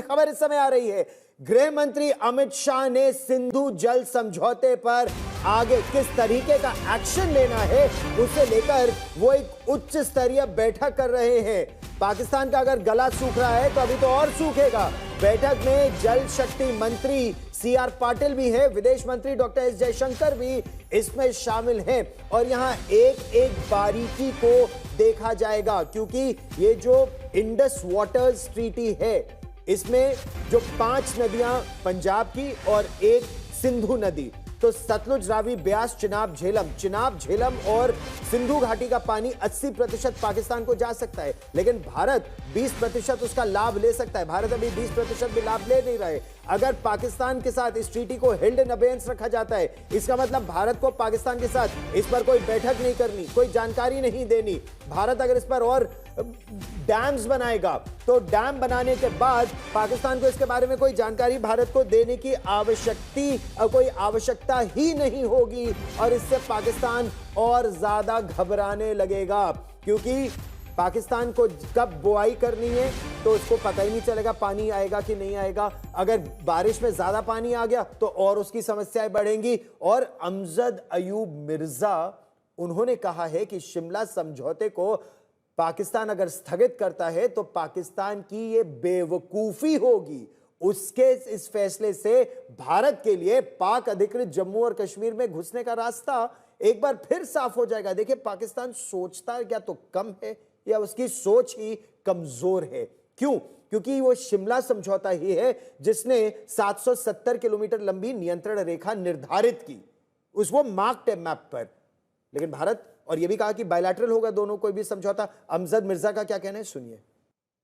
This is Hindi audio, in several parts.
खबर इस समय आ रही है, गृह मंत्री अमित शाह ने सिंधु जल समझौते पर आगे किस तरीके का एक्शन लेना है उसे लेकर वो एक उच्च स्तरीय बैठक कर रहे हैं। पाकिस्तान का अगर गला सूख रहा है तो अभी तो और सूखेगा। बैठक में जल शक्ति मंत्री सीआर पाटिल भी है, विदेश मंत्री डॉक्टर एस जयशंकर भी इसमें शामिल हैं और यहां एक एक बारीकी को देखा जाएगा, क्योंकि ये जो इंडस वाटर्स ट्रीटी है इसमें जो 5 नदियां पंजाब की और एक सिंधु नदी, तो सतलुज, रावी, ब्यास, चिनाब, झेलम और सिंधु घाटी का पानी 80% पाकिस्तान को जा सकता है, लेकिन भारत 20% उसका लाभ ले सकता है। भारत अभी 20% भी लाभ ले नहीं रहा है। अगर पाकिस्तान के साथ इस ट्रीटी को हेल्ड इन अबेयंस रखा जाता है, इसका मतलब भारत को पाकिस्तान के साथ इस पर कोई बैठक नहीं करनी, कोई जानकारी नहीं देनी। भारत अगर इस पर और डैम्स बनाएगा तो डैम बनाने के बाद पाकिस्तान को इसके बारे में कोई जानकारी भारत को देने की कोई आवश्यकता ही नहीं होगी और इससे पाकिस्तान और ज्यादा घबराने लगेगा, क्योंकि पाकिस्तान को कब बुआई करनी है तो उसको पता ही नहीं चलेगा पानी आएगा कि नहीं आएगा। अगर बारिश में ज्यादा पानी आ गया तो और उसकी समस्याएं बढ़ेंगी। और अमजद अयूब मिर्जा उन्होंने कहा है कि शिमला समझौते को पाकिस्तान अगर स्थगित करता है तो पाकिस्तान की ये बेवकूफी होगी। उसके इस फैसले से भारत के लिए पाक अधिकृत जम्मू और कश्मीर में घुसने का रास्ता एक बार फिर साफ हो जाएगा। देखिए, पाकिस्तान सोचता क्या तो कम है या उसकी सोच ही कमजोर है। क्यों? क्योंकि वो शिमला समझौता ही है जिसने 770 किलोमीटर लंबी नियंत्रण रेखा निर्धारित की, उस वो मार्क्ड मैप पर। लेकिन भारत और यह भी कहा कि बायलैटरल होगा दोनों कोई भी समझौता। अमजद मिर्जा का क्या कहना है, सुनिए।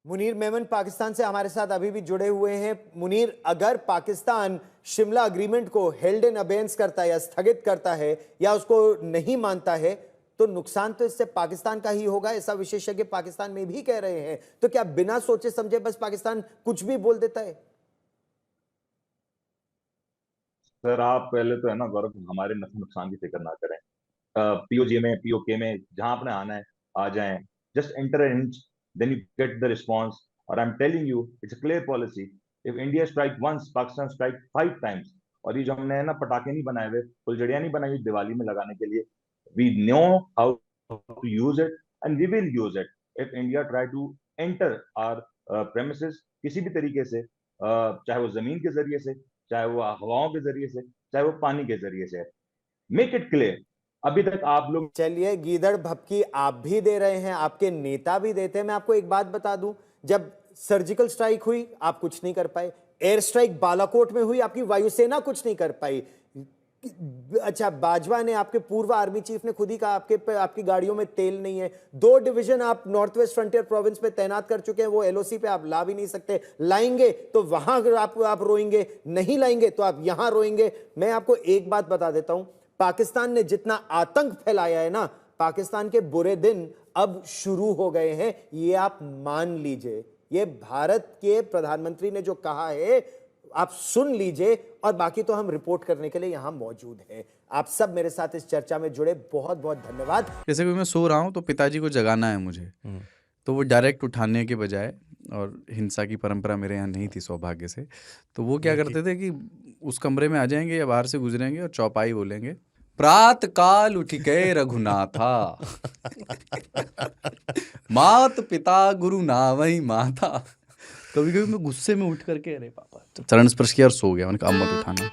मुनीर मेमन पाकिस्तान से हमारे साथ अभी भी जुड़े हुए हैं। मुनीर, अगर पाकिस्तान शिमला अग्रीमेंट को हेल्ड इन अबेयंस करता है या स्थगित करता है या उसको नहीं मानता है तो नुकसान तो इससे पाकिस्तान का ही होगा, ऐसा विशेषज्ञ पाकिस्तान में भी कह रहे हैं। तो क्या बिना सोचे समझे बस पाकिस्तान कुछ भी बोल देता है? सर, आप पहले तो है ना गौरव, हमारे नुकसान की फिक्र ना करें। पीओजे में, पीओके में, जहां आपने आना है आ जाएं। Just enter an inch, then you get the response. और I am telling you, it's a clear policy. If India strike once, Pakistan strike 5 times. और ये जो हमने है ना पटाखे नहीं बनाए हुए, फुलझड़ियां नहीं बनाई हुई दिवाली में लगाने के लिए। We know how to use it and we will use it if India try to enter our premises किसी भी तरीके से, चाहे वो जमीन के जरिए से, चाहे वो हवाओं के जरिए से, चाहे वो पानी के जरिए से। Make it clear. अभी तक आप लोग, चलिए, गीदड़ भपकी आप भी दे रहे हैं, आपके नेता भी देते हैं। मैं आपको एक बात बता दूं, जब सर्जिकल स्ट्राइक हुई आप कुछ नहीं कर पाए, एयर स्ट्राइक बालाकोट में हुई आपकी वायुसेना कुछ नहीं कर पाई। अच्छा, बाजवा ने, आपके पूर्व आर्मी चीफ ने खुद ही कहा आपकी गाड़ियों में तेल नहीं है। 2 डिवीजन आप नॉर्थ वेस्ट फ्रंटियर प्रोविंस पे तैनात कर चुके हैं, वो एलओसी पे आप ला भी नहीं सकते। लाएंगे तो वहां आप रोएंगे, नहीं लाएंगे तो आप यहां रोएंगे। मैं आपको एक बात बता देता हूं, पाकिस्तान ने जितना आतंक फैलाया है ना, पाकिस्तान के बुरे दिन अब शुरू हो गए हैं, ये आप मान लीजिए। ये भारत के प्रधानमंत्री ने जो कहा है आप सुन लीजिए, और बाकी तो हम रिपोर्ट करने के लिए यहां मौजूद हैं। आप सब मेरे साथ इस चर्चा में जुड़े, बहुत बहुत धन्यवाद। जैसे कि मैं सो रहा हूं तो पिताजी को जगाना है मुझे, तो वो डायरेक्ट उठाने के बजाय, और हिंसा की परंपरा मेरे यहाँ नहीं थी सौभाग्य से, तो वो क्या करते थे कि उस कमरे में आ जाएंगे या बाहर से गुजरेंगे और चौपाई बोलेंगे, प्रात काल उठ के रघुनाथा मात पिता गुरु नावई माता। कभी कभी मैं गुस्से में उठ करके, अरे पापा, तो चरण स्पर्श किया और सो गया। मैंने कहा अब मत उठाना।